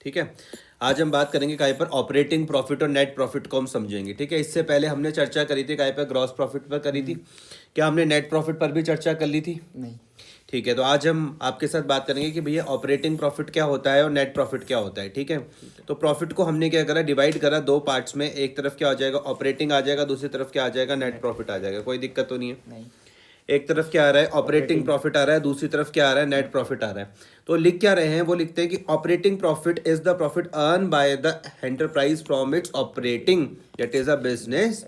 ठीक है। आज हम बात करेंगे काय पर ऑपरेटिंग प्रॉफिट और नेट प्रॉफिट को हम समझेंगे। ठीक है, इससे पहले हमने चर्चा करी थी काय पर ग्रॉस प्रॉफिट पर करी थी। क्या हमने नेट प्रॉफिट पर भी चर्चा कर ली थी? नहीं। ठीक है, तो आज हम आपके साथ बात करेंगे कि भैया ऑपरेटिंग प्रॉफिट क्या होता है और नेट प्रॉफिट क्या होता है। ठीक है, तो प्रॉफिट को हमने क्या करा, डिवाइड करा दो पार्ट्स में। एक तरफ क्या आ जाएगा, ऑपरेटिंग आ जाएगा, दूसरी तरफ क्या आ जाएगा, नेट प्रॉफिट आ जाएगा। कोई दिक्कत तो नहीं है? नहीं। एक तरफ क्या आ रहा है, ऑपरेटिंग प्रॉफिट आ रहा है, दूसरी तरफ क्या आ रहा है, नेट प्रॉफिट आ रहा है। तो लिख क्या रहे हैं, वो लिखते हैं कि operating profit is the profit earn by the enterprise from its operating that is a business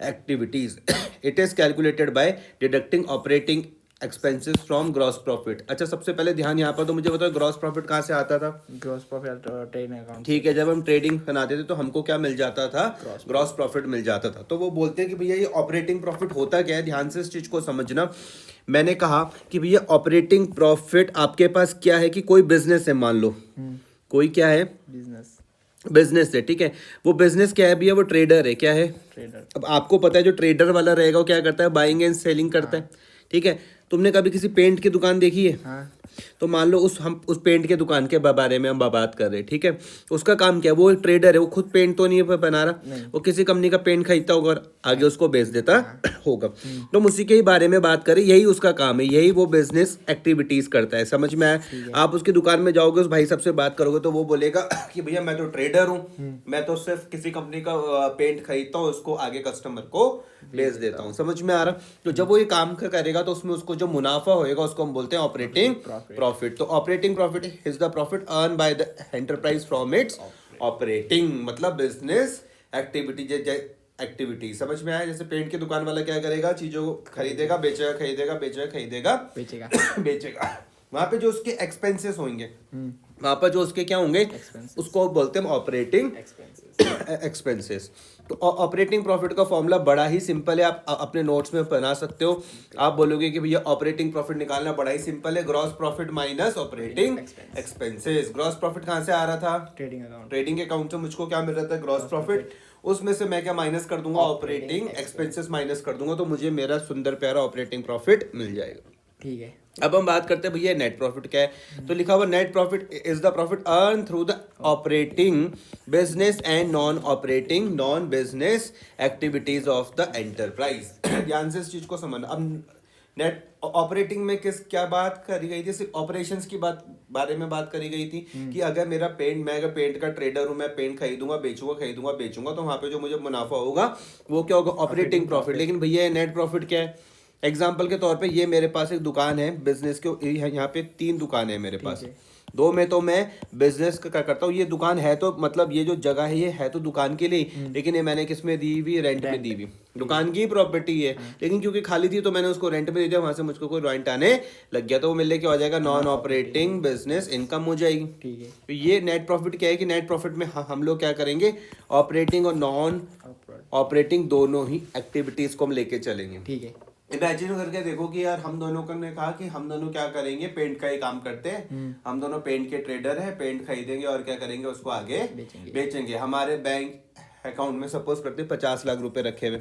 activities. It is calculated by deducting operating expenses from gross profit. अच्छा, सबसे पहले ध्यान यहाँ पर तो मुझे बताओ ग्रॉस प्रॉफिट कहाँ से आता था? Gross profit trading account. ठीक है, जब हम ट्रेडिंग बनाते थे तो हमको क्या मिल जाता था? ग्रॉस प्रॉफिट मिल जाता था। तो वो बोलते हैं कि भैया ये ऑपरेटिंग प्रॉफिट होता क्या है, ध्यान से इस चीज को समझना। मैंने कहा कि भैया ऑपरेटिंग प्रॉफिट आपके पास क्या है कि कोई बिजनेस है, मान लो कोई क्या है, बिजनेस है। ठीक है, वो बिजनेस क्या है भैया, वो ट्रेडर है। क्या है? ट्रेडर। अब आपको पता है जो ट्रेडर वाला रहेगा वो क्या करता है, बाइंग एंड सेलिंग करता है। ठीक है, तुमने कभी किसी पेंट की दुकान देखी है? हाँ। तो मान लो हम उस पेंट के दुकान के बारे में हम बात कर रहे हैं। ठीक है, उसका काम क्या है, वो एक ट्रेडर है, वो खुद पेंट तो नहीं बना रहा, वो किसी कंपनी का पेंट खरीदता होगा और आगे उसको बेच देता होगा। तो हम उसी के ही बारे में बात करें, यही उसका काम है, यही वो बिजनेस एक्टिविटीज करता है। समझ में आया? आप उसकी दुकान में जाओगे, उस भाई साहब से बात करोगे तो वो बोलेगा कि भैया मैं तो ट्रेडर हूँ, मैं तो सिर्फ किसी कंपनी का पेंट खरीदता हूँ, उसको आगे कस्टमर को बेच देता हूँ। समझ में आ रहा? तो जब वो ये काम करेगा तो उसमें उसको जो मुनाफा होएगा उसको हम बोलते हैं ऑपरेटिंग प्रॉफिट। तो operating profit is the profit earn by the enterprise from its operating, मतलब बिजनेस एक्टिविटी। समझ में आया? जैसे पेंट की दुकान वाला क्या करेगा, चीजों को खरीदेगा, बेचेगा, खरीदेगा, बेचेगा, खरीदेगा, बेचेगा बेचेगा। वहां पे जो उसके एक्सपेंसेस होंगे, वहां पर जो उसके क्या होंगे, उसको बोलते हैं ऑपरेटिंग एक्सपेंसेस। तो ऑपरेटिंग प्रॉफिट का फॉर्मूला बड़ा ही सिंपल है, आप अपने नोट्स में बना सकते हो। आप बोलोगे कि भैया ऑपरेटिंग प्रॉफिट निकालना बड़ा ही सिंपल है, gross profit minus operating expenses. Gross profit कहाँ से आ रहा था? ट्रेडिंग अकाउंट से मुझको क्या मिल रहा था, ग्रॉस प्रॉफिट। उसमें से मैं क्या माइनस कर दूंगा, ऑपरेटिंग एक्सपेंसेस माइनस कर दूंगा, तो मुझे मेरा सुंदर प्यारा ऑपरेटिंग प्रॉफिट मिल जाएगा। ठीक है, अब हम बात करते हैं भैया नेट प्रॉफिट क्या है। तो लिखा हुआ net profit is the profit earn through the operating business and non business activities of the enterprise. ध्यान से इस चीज को समझना। अब नेट ऑपरेटिंग में क्या बात करी गई थी, सिर्फ ऑपरेशंस की बारे में बात करी गई थी कि अगर मैं अगर पेंट का ट्रेडर हूं, मैं पेंट खरीदूंगा, बेचूंगा, तो वहां पे जो मुझे मुनाफा होगा वो क्या होगा, ऑपरेटिंग प्रॉफिट। लेकिन भैया नेट प्रॉफिट क्या है? एग्जाम्पल के तौर पे ये मेरे पास एक दुकान है बिजनेस के, यहाँ पे 3 दुकान है मेरे पास। 2 में तो मैं बिजनेस का करता हूँ, ये दुकान है तो मतलब ये जो जगह है ये है तो दुकान के लिए, लेकिन ये मैंने किस में दी हुई, रेंट में दी हुई। दुकान की प्रॉपर्टी है, लेकिन क्योंकि खाली थी तो मैंने उसको रेंट में दे दिया, वहां से मुझको कोई रेंट आने लग गया, तो वो मिलने क्या हो जाएगा, नॉन ऑपरेटिंग बिजनेस इनकम हो जाएगी। ठीक है, तो ये नेट प्रॉफिट क्या है कि नेट प्रॉफिट में हम लोग क्या करेंगे, ऑपरेटिंग और नॉन ऑपरेटिंग दोनों ही एक्टिविटीज को हम लेके चलेंगे। ठीक है, इमेजिन करके देखो कि यार हम दोनों ने कहा कि हम दोनों क्या करेंगे, पेंट का ही काम करते हैं, हम दोनों पेंट के ट्रेडर हैं, पेंट खरीदेंगे और क्या करेंगे, उसको आगे बेचेंगे। हमारे बैंक अकाउंट में सपोज करते 50 लाख रुपए रखे हुए,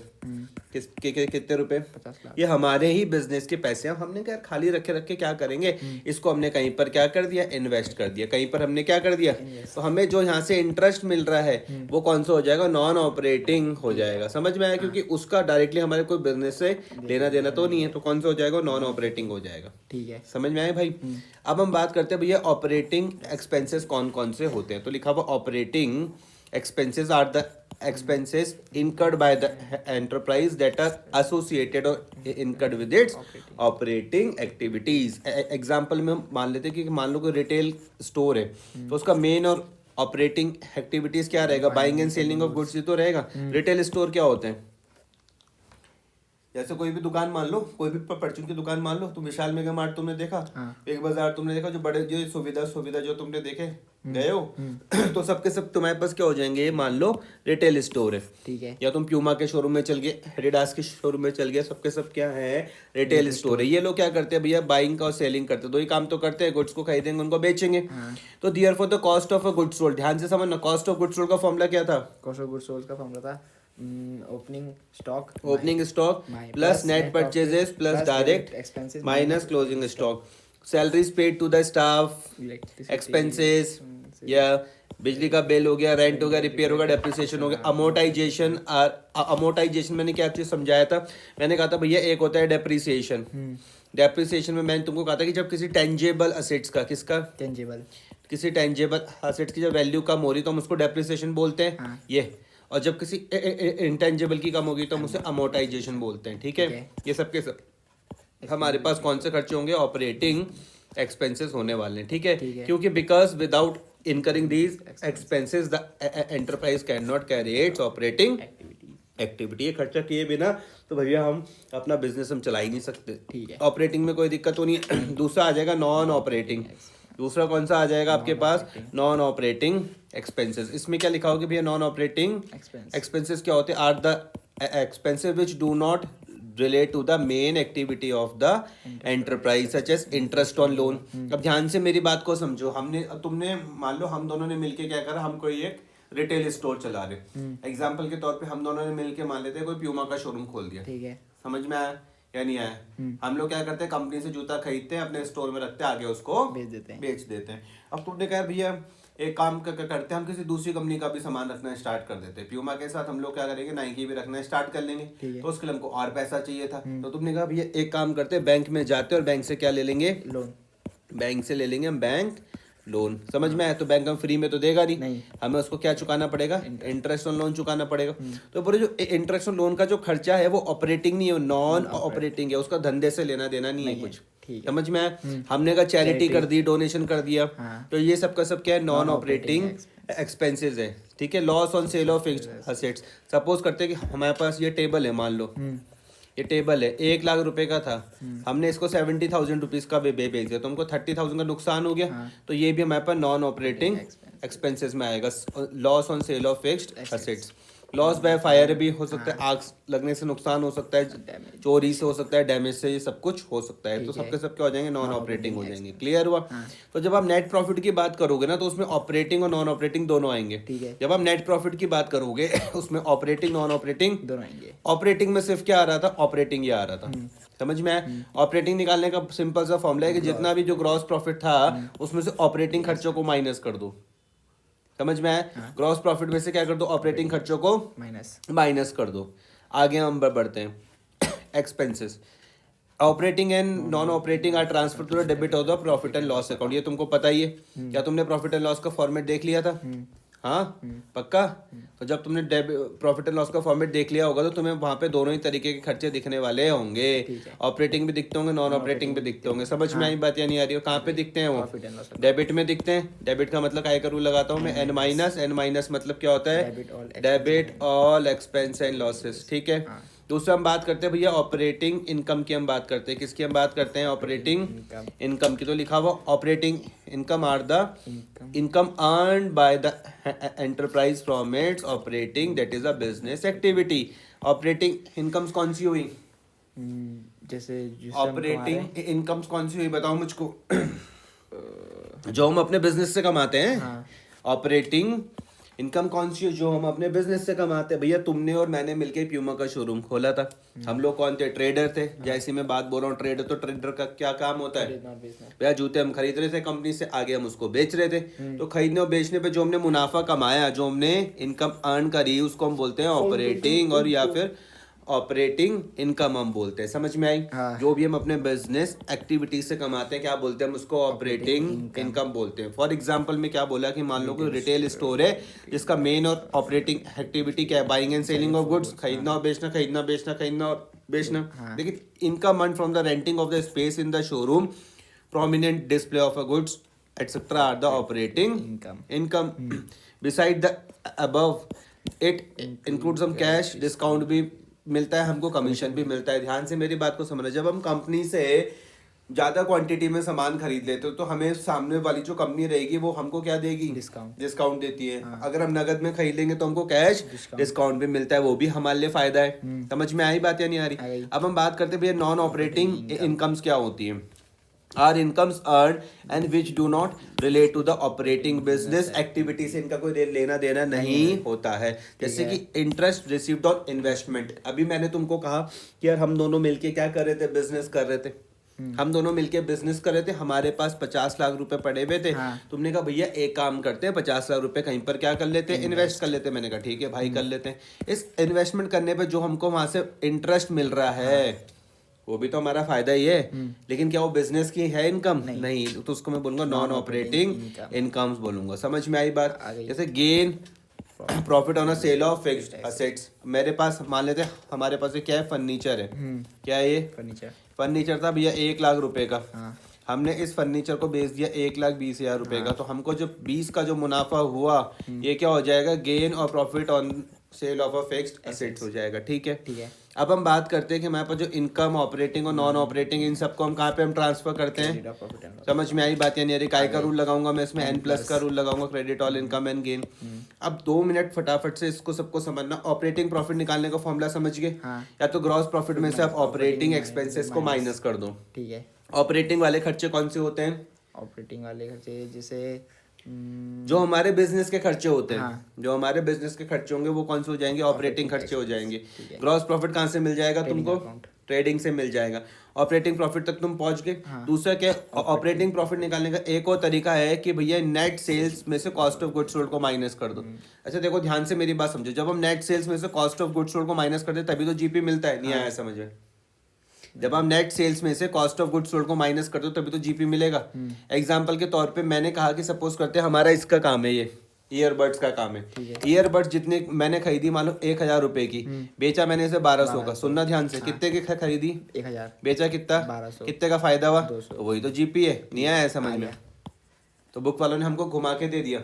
कितने रुपए, 50 लाख। ये हमारे ही बिजनेस के पैसे हैं, हमने क्या खाली रखे क्या करेंगे, इसको हमने कहीं पर क्या कर दिया, इन्वेस्ट कर दिया। कहीं पर हमने क्या कर दिया, तो हमें जो यहाँ से इंटरेस्ट मिल रहा है वो कौन सा हो जाएगा, नॉन ऑपरेटिंग हो जाएगा। समझ में आया? क्योंकि उसका डायरेक्टली हमारे कोई बिजनेस से लेना देना तो नहीं है, तो कौन सा हो जाएगा, नॉन ऑपरेटिंग हो जाएगा। ठीक है, समझ में आया भाई? अब हम बात करते हैं भैया ऑपरेटिंग एक्सपेंसेस कौन कौन से होते हैं। तो लिखा हुआ operating expenses are the expenses incurred by the enterprise that are associated or incurred with its operating activities। Example में हम मान लेते हैं कि मान लो कोई रिटेल स्टोर है, तो उसका मेन और ऑपरेटिंग एक्टिविटीज क्या रहेगा, buying and selling of goods ही तो रहेगा। रिटेल स्टोर क्या होते हैं, जैसे कोई भी दुकान मान लो, कोई भी परचून की दुकान मान लो, तो विशाल मेगा मार्ट तुमने देखा, एक बाजार तुमने देखा, जो बड़े जो सुविधा जो तुमने देखे गए हो, तो सबके सब तुम्हारे पास क्या हो जाएंगे, मान लो रिटेल स्टोर है। ठीक है, या तुम प्यूमा के शोरूम में चल गए, एडिडास के शोरूम में चल गए, सबके सब क्या है, रिटेल स्टोर है। ये लोग क्या करते हैं भैया, बाइंग का और सेलिंग करते हैं, दो ही काम तो करते हैं, गुड्स को खरीदेंगे, उनको बेचेंगे। तो therefore the cost of a goods sold, ध्यान से समझना, कॉस्ट ऑफ गुड्स सोल्ड का फॉर्मूला क्या था, कॉस्ट ऑफ गुड्स सोल्ड का फॉर्मूला था opening stock plus net purchases plus direct expenses minus closing stock, salaries paid to the staff, expenses या बिजली का बिल हो गया, रेंट हो गया, रिपेयर हो गया, डेप्रिसिएशन हो गया, अमोर्टाइजेशन। अमोर्टाइजेशन मैंने क्या चीज समझाया था, मैंने कहा था भैया एक होता है डेप्रिसिएशन। डेप्रिसिएशन में मैंने तुमको कहा था कि जब किसी टेंजेबल असेट्स का, किसका, टेंजिबल, किसी टेंजेबल असेट्स की जब वैल्यू कम हो रही तो हम उसको डेप्रिसिएशन बोलते हैं। हाँ। ये, और जब किसी इंटेंजेबल की कम होगी तो हम उसे अमोर्टाइजेशन बोलते हैं। ठीक है, ठीक है। ये सब के सब हमारे पास कौन से खर्चे होंगे, ऑपरेटिंग एक्सपेंसेस होने वाले हैं। ठीक है, ठीक है। क्योंकि because without incurring these expenses the enterprise cannot carry its operating activity. ये खर्चा किए बिना तो भैया हम अपना बिजनेस हम चला ही नहीं सकते। ठीक है। ऑपरेटिंग में कोई दिक्कत तो नहीं है। दूसरा आ जाएगा नॉन ऑपरेटिंग। दूसरा कौन सा आ जाएगा आपके पास, नॉन ऑपरेटिंग एक्सपेंसेस। इसमें क्या लिखा होगा भैया, नॉन ऑपरेटिंग एक्सपेंसेस क्या होते हैं, are the expenses which do not relate to the main activity of the enterprise such as interest on loan। अब ध्यान से मेरी बात को समझो, तुमने मान लो हम दोनों ने मिलके क्या करा, हम कोई एक रिटेल स्टोर चला रहे। एग्जाम्पल के तौर पे हम दोनों ने मिलके मान लेते हैं कोई प्यूमा का शोरूम खोल दिया। ठीक है। समझ में आया या नहीं आया? हम लोग क्या करते हैं, कंपनी से जूता खरीदते हैं, अपने स्टोर में रखते हैं, आगे उसको बेच देते हैं। अब तुमने कहा भैया एक काम करते हैं, हम किसी दूसरी कंपनी का भी सामान रखना स्टार्ट कर देते हैं। प्यूमा के साथ हम लोग क्या करेंगे, नाइकी भी रखना स्टार्ट कर लेंगे। तो उसके लिए हमको और पैसा चाहिए था, तो तुमने कहा भैया एक काम करते हैं, बैंक में जाते हैं और बैंक से क्या ले लेंगे, लोन। बैंक से ले लेंगे हम बैंक लोन। समझ में आया? तो बैंक हम फ्री में तो देगा नहीं, हमें उसको क्या चुकाना पड़ेगा, इंटरेस्ट ऑन लोन चुकाना पड़ेगा। तो पूरे जो इंटरेस्ट ऑन लोन का जो खर्चा है वो ऑपरेटिंग नहीं है, नॉन ऑपरेटिंग है, उसका धंधे से लेना देना नहीं है कुछ। समझ में आया? हमने का चैरिटी कर दी, डोनेशन कर दिया, तो ये सब का सब क्या है, नॉन ऑपरेटिंग एक्सपेंसेस है। ठीक है, loss on sale of fixed assets. Suppose करते हैं कि हमारे पास ये टेबल है, मान लो ये टेबल है 1 लाख रुपए का था, हमने इसको 70,000 रुपीज का बेच दिया, तो हमको 30,000 का नुकसान हो गया। तो ये भी हमारे पास नॉन ऑपरेटिंग एक्सपेंसेस में आएगा, loss on sale of fixed assets. Loss by fire भी हो सकता है, आग लगने से नुकसान हो सकता है, चोरी से हो सकता है, डैमेज से, ये सब कुछ हो सकता है। तो सबके सब क्या हो जाएंगे, नॉन ऑपरेटिंग हो जाएंगे। क्लियर हुआ? तो जब आप नेट प्रॉफिट की बात करोगे ना, तो उसमें ऑपरेटिंग और नॉन ऑपरेटिंग दोनों आएंगे। जब आप नेट प्रॉफिट की बात करोगे उसमें ऑपरेटिंग नॉन ऑपरेटिंग दोनों आएंगे। ऑपरेटिंग में सिर्फ क्या आ रहा था, ऑपरेटिंग ही आ रहा था। समझ में आया? ऑपरेटिंग निकालने का सिंपल सा फॉर्मूला है कि जितना भी जो ग्रॉस प्रॉफिट था उसमें से ऑपरेटिंग खर्चों को माइनस कर दो। समझ में आया? ग्रॉस प्रॉफिट में से क्या कर दो, ऑपरेटिंग खर्चों को माइनस कर दो। आगे हम बढ़ते हैं, expenses. Operating and non operating are transfer to the debit of the profit and loss account. ये तुमको पता ही है। क्या तुमने प्रॉफिट एंड लॉस का फॉर्मेट देख लिया था? हाँ, पक्का? तो जब तुमने प्रॉफिट एंड लॉस का फॉर्मेट देख लिया होगा तो तुम्हें वहां पे दोनों ही तरीके के खर्चे दिखने वाले होंगे। ऑपरेटिंग भी दिखते होंगे, नॉन ऑपरेटिंग भी दिखते होंगे। समझ में आई बात या नहीं आ रही हो? कहाँ पे दिखते हैं वो? डेबिट में दिखते हैं। डेबिट का मतलब काय का रूल लगाता हूँ मैं, एन माइनस मतलब क्या होता है, debit all expense and losses. ठीक है। दूसरा हम बात करते हैं भैया ऑपरेटिंग इनकम की। हम बात करते हैं किसकी, हम बात करते हैं ऑपरेटिंग इनकम की। तो लिखा हुआ operating income are the income earned by the enterprise from its operating that is a business activity. Operating incomes कौन सी हुई, जैसे ऑपरेटिंग इनकम्स कौन सी हुई, बताओ मुझको। जो हम अपने बिजनेस से कमाते हैं। ऑपरेटिंग इनकम कौन सी है, जो हम अपने बिजनेस से कमाते हैं। भैया तुमने और मैंने मिलके प्यूमा का शोरूम खोला था। हम लोग कौन थे, ट्रेडर थे। जैसे मैं बात बोल रहा हूँ ट्रेडर, तो ट्रेडर का क्या काम होता है, भैया जूते हम खरीद रहे थे कंपनी से, आगे हम उसको बेच रहे थे। तो खरीदने और बेचने पे जो हमने मुनाफा कमाया, जो हमने इनकम अर्न करी, उसको हम बोलते हैं ऑपरेटिंग, और या फिर ऑपरेटिंग इनकम हम बोलते हैं। समझ में आई? जो भी हम अपने बिजनेस एक्टिविटी से कमाते हैं क्या बोलते हैं हम उसको, ऑपरेटिंग इनकम बोलते हैं। फॉर एग्जांपल में क्या बोला कि मान लो कोई रिटेल स्टोर है जिसका मेन और ऑपरेटिंग एक्टिविटी क्या है, buying and selling of goods, खरीदना और बेचना, खरीदना बेचना, खरीदना और बेचना। लेकिन income earn from the renting of the space in the showroom, prominent display of a goods etcetera are the operating income. Beside the above it include some cash discount भी मिलता है, हमको कमीशन भी मिलता है। ध्यान से मेरी बात को समझना, जब हम कंपनी से ज्यादा क्वांटिटी में सामान खरीद लेते हो तो हमें सामने वाली जो कंपनी रहेगी वो हमको क्या देगी, डिस्काउंट देती है। अगर हम नगद में खरीद लेंगे तो हमको कैश डिस्काउंट भी मिलता है, वो भी हमारे लिए फायदा है। समझ में आई बात या नहीं आ रही? अब हम बात करते हैं भैया नॉन ऑपरेटिंग इनकम्स क्या होती है। Are incomes earn and which do not relate to the operating business activity से इनका कोई लेना देना नहीं होता है। जैसे कि इंटरेस्ट रिसीव्ड ऑन इन्वेस्टमेंट। अभी मैंने तुमको कहा कि यार हम दोनों मिलके क्या कर रहे थे, बिजनेस कर रहे थे। हम दोनों मिलके बिजनेस कर रहे थे, हमारे पास 50 लाख रुपए पड़े हुए थे। हाँ। तुमने कहा भैया एक काम करते हैं, 50 लाख रुपए कहीं पर क्या कर लेते हैं, इन्वेस्ट कर लेते हैं। मैंने कहा ठीक है भाई कर लेते हैं। इस इन्वेस्टमेंट करने पे जो हमको वहां से इंटरेस्ट मिल रहा है वो भी तो हमारा फायदा ही है। लेकिन क्या वो बिजनेस की है इनकम? नहीं। तो उसको मैं बोलूंगा नॉन ऑपरेटिंग इनकम्स बोलूंगा। समझ में आई बात? आ गई। जैसे gain profit on a sale of fixed assets. मेरे पास मान लेते हैं हमारे पास ये क्या है, फर्नीचर है। क्या है ये? फर्नीचर था भैया 1 लाख रुपए का। हाँ। हमने इस फर्नीचर को बेच दिया 1,20,000 रुपए का। तो हमको जो 20 का जो मुनाफा हुआ ये क्या हो जाएगा, गेन और profit on sale of a fixed assets हो जाएगा। ठीक है। ठीक है। अब हम बात करते हैं कि हमारे पास जो इनकम ऑपरेटिंग और नॉन ऑपरेटिंग इन सबको हम कहाँ पे हम ट्रांसफर करते हैं। समझ में आई बात? यानी काय का रूल लगाऊंगा मैं इसमें, N+ का रूल लगाऊंगा, credit all income and gain. अब 2 मिनट फटाफट से इसको सबको समझना। ऑपरेटिंग प्रॉफिट निकालने का फॉर्मूला समझ गए? हाँ। या तो ग्रॉस प्रॉफिट में से आप ऑपरेटिंग एक्सपेंसेस को माइनस कर दो। ठीक है। ऑपरेटिंग वाले खर्चे कौन से होते हैं? ऑपरेटिंग वाले खर्चे जैसे जो हमारे बिजनेस के खर्चे होते हैं। हाँ। जो हमारे बिजनेस के खर्चे होंगे वो कौन से हो जाएंगे, ऑपरेटिंग खर्चे हो जाएंगे। ठीक है। ग्रॉस प्रॉफिट कहाँ से मिल जाएगा तुमको? अकाउंट। ट्रेडिंग से मिल जाएगा। ऑपरेटिंग प्रॉफिट तक तुम पहुंच गए। हाँ। दूसरा क्या, ऑपरेटिंग प्रॉफिट निकालने का एक और तरीका है कि भैया नेट सेल्स में से कॉस्ट ऑफ गुड्स सोल्ड को माइनस कर दो। अच्छा देखो ध्यान से मेरी बात समझो, जब हम नेट सेल्स में से कॉस्ट ऑफ गुड्स सोल्ड को माइनस करते तभी तो जीपी मिलता है। नहीं आया समझ में? जब हम नेट सेल्स में से कॉस्ट ऑफ गुड्स सोल्ड को माइनस करते हो तभी तो जीपी मिलेगा। एग्जांपल के तौर पे मैंने कहा कि सपोज करते हैं हमारा इसका काम है, ये ईयरबड्स का काम है। ईयरबड्स जितने मैंने खरीदी मान लो 1,000 रुपए की, बेचा मैंने इसे 1,200 का। सुनना ध्यान से, कितने की खरीदी? 1,000। बेचा कितना? 1,200। कितने का फायदा हुआ? 200। तो वही तो जीपी है। नहीं आया समझ में? तो बुक वालों ने हमको घुमा के दे दिया।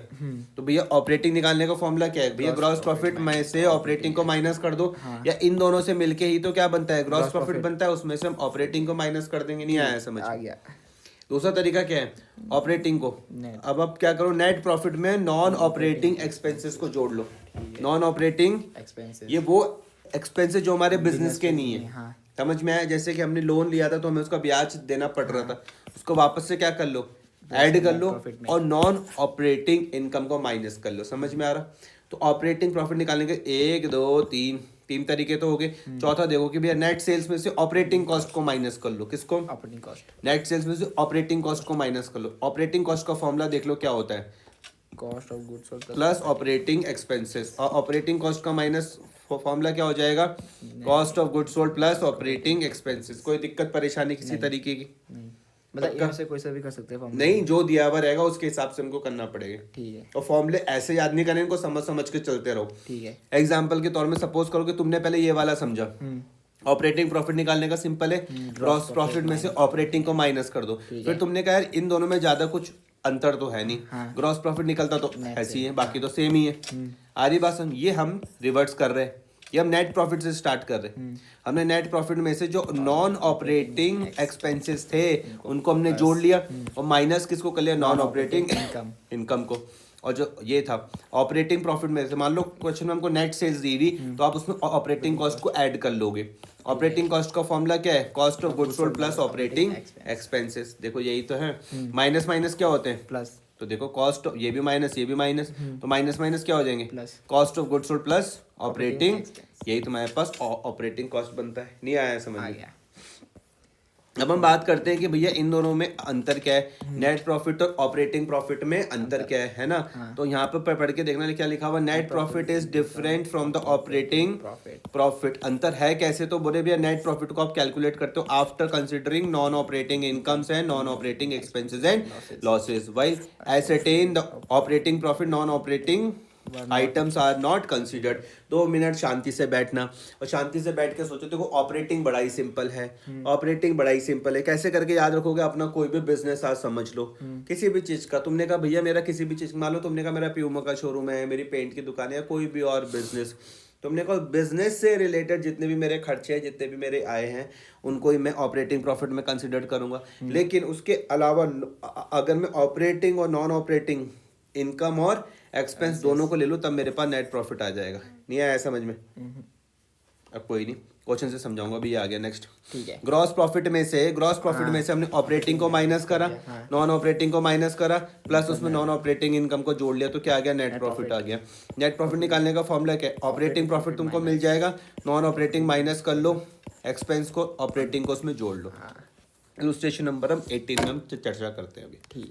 तो भैया ऑपरेटिंग निकालने का फॉर्मूला क्या है भैया? ग्रॉस प्रॉफिट में से ऑपरेटिंग को माइनस कर दो। या इन दोनों से मिलके ही तो क्या बनता है, ग्रॉस प्रॉफिट बनता है। उसमें से हम ऑपरेटिंग को माइनस कर देंगे। नहीं आया समझ? आ गया। दूसरा तरीका क्या है, ऑपरेटिंग को। अब आप क्या करो, नेट प्रॉफिट में नॉन ऑपरेटिंग एक्सपेंसेस को जोड़ लो। नॉन ऑपरेटिंग एक्सपेंसेस, ये वो एक्सपेंसेस जो हमारे बिजनेस के नहीं है। हाँ। समझ में आया? जैसे कि हमने लोन लिया था तो हमें उसका ब्याज देना पड़ रहा था, उसको वापस से क्या कर लो, ऐड कर लो और नॉन ऑपरेटिंग इनकम को माइनस कर लो। समझ में आ रहा? तो ऑपरेटिंग प्रॉफिट निकालने के 1 2 3 तरीके तो हो गए। चौथा देखो कि भैया नेट सेल्स में से ऑपरेटिंग कॉस्ट को माइनस कर लो। किसको? Operating cost. नेट सेल्स में से ऑपरेटिंग कॉस्ट को माइनस कर लो। ऑपरेटिंग कॉस्ट का फॉर्मूला देख लो क्या होता है, cost of goods sold plus operating expenses. और ऑपरेटिंग कॉस्ट का माइनस फॉर्मूला क्या हो जाएगा, cost of goods sold plus operating expenses. कोई दिक्कत परेशानी किसी तरीके की? नहीं, मतलब इनमें से कोई सा भी कर सकते हैं फॉर्मूला? नहीं, जो दिया हुआ रहेगा उसके हिसाब से हमको करना पड़ेगा। ठीक है। और फॉर्मूले ऐसे याद नहीं करने, इनको समझ समझ के चलते रहो। ठीक है। एग्जाम्पल के तौर में सपोज करो कि तुमने पहले ये वाला समझा, ऑपरेटिंग प्रॉफिट निकालने का सिंपल है, ग्रॉस प्रॉफिट में से ऑपरेटिंग को माइनस कर दो। फिर तुमने कहा यार इन दोनों में ज्यादा कुछ अंतर तो है नहीं, ग्रॉस प्रॉफिट निकलता तो ऐसे ही है, बाकी तो सेम ही है। आ रही बात समझ? ये हम रिवर्स कर रहे हैं, ये हम नेट प्रॉफिट से स्टार्ट कर रहे हैं। हमने नेट प्रॉफिट में से जो नॉन ऑपरेटिंग एक्सपेंसेस थे उनको हमने जोड़ लिया और माइनस किसको कर लिया, नॉन ऑपरेटिंग इनकम को। और जो ये था ऑपरेटिंग प्रॉफिट में से, मान लो क्वेश्चन में हमको नेट सेल्स दी हुई तो आप उसमें ऑपरेटिंग कॉस्ट को ऐड कर लोगे। ऑपरेटिंग कॉस्ट का फॉर्मूला क्या है, cost of goods sold plus operating expenses. देखो यही तो है, माइनस माइनस क्या होते हैं, प्लस। तो देखो कॉस्ट ये भी माइनस ये भी माइनस, तो माइनस माइनस क्या हो जाएंगे, plus. Cost of goods sold plus operating, यही तुम्हारे पास ऑपरेटिंग कॉस्ट बनता है। नहीं आया समझ में? अब हम बात करते हैं कि भैया इन दोनों में अंतर क्या है, नेट प्रॉफिट और ऑपरेटिंग प्रॉफिट में अंतर क्या है ना? तो यहाँ पे पढ़ के देखना क्या लिखा हुआ, net profit is different from the operating profit. अंतर है कैसे, तो बोले भैया नेट प्रॉफिट को आप कैलकुलेट करते हो after considering non operating incomes and non operating expenses and losses, while ascertain the operating profit non operating items are not considered. 2 minute शांति से बैठना और शांति से बैठ के सोचो। देखो ऑपरेटिंग बड़ा ही सिंपल है, ऑपरेटिंग बड़ा ही सिंपल है। कैसे करके याद रखोगे, अपना कोई भी बिजनेस आज समझ लो, किसी भी चीज का, तुमने कहा भैया मेरा किसी भी चीज, मान लो तुमने कहा मेरा प्यूमा का शोरूम है, मेरी पेंट की दुकान है, या कोई भी और बिजनेस, तुमने कहा बिजनेस से रिलेटेड जितने भी मेरे खर्चे हैं, जितने भी मेरे आए हैं, उनको ही मैं ऑपरेटिंग प्रॉफिट में कंसिडर करूंगा। लेकिन उसके अलावा अगर मैं ऑपरेटिंग और नॉन ऑपरेटिंग इनकम और एक्सपेंस दोनों को ले लो तब मेरे पास नेट प्रॉफिट आ जाएगा। नहीं आया समझ में? अब कोई नहीं, क्वेश्चन से समझाऊंगा। अभी आ गया नेक्स्ट। ठीक है। ग्रॉस प्रॉफिट में से हमने ऑपरेटिंग को माइनस करा, नॉन ऑपरेटिंग को माइनस करा, प्लस उसमें नॉन ऑपरेटिंग इनकम को जोड़ लिया, तो क्या आ गया, नेट प्रॉफिट आ गया। नेट प्रॉफिट निकालने का फॉर्मूला क्या है, ऑपरेटिंग प्रॉफिट तुमको मिल जाएगा, नॉन ऑपरेटिंग माइनस कर लो, एक्सपेंस को ऑपरेटिंग को उसमें जोड़ लो। इलस्ट्रेशन नंबर हम 18 में हम चर्चा करते हैं अभी। ठीक है।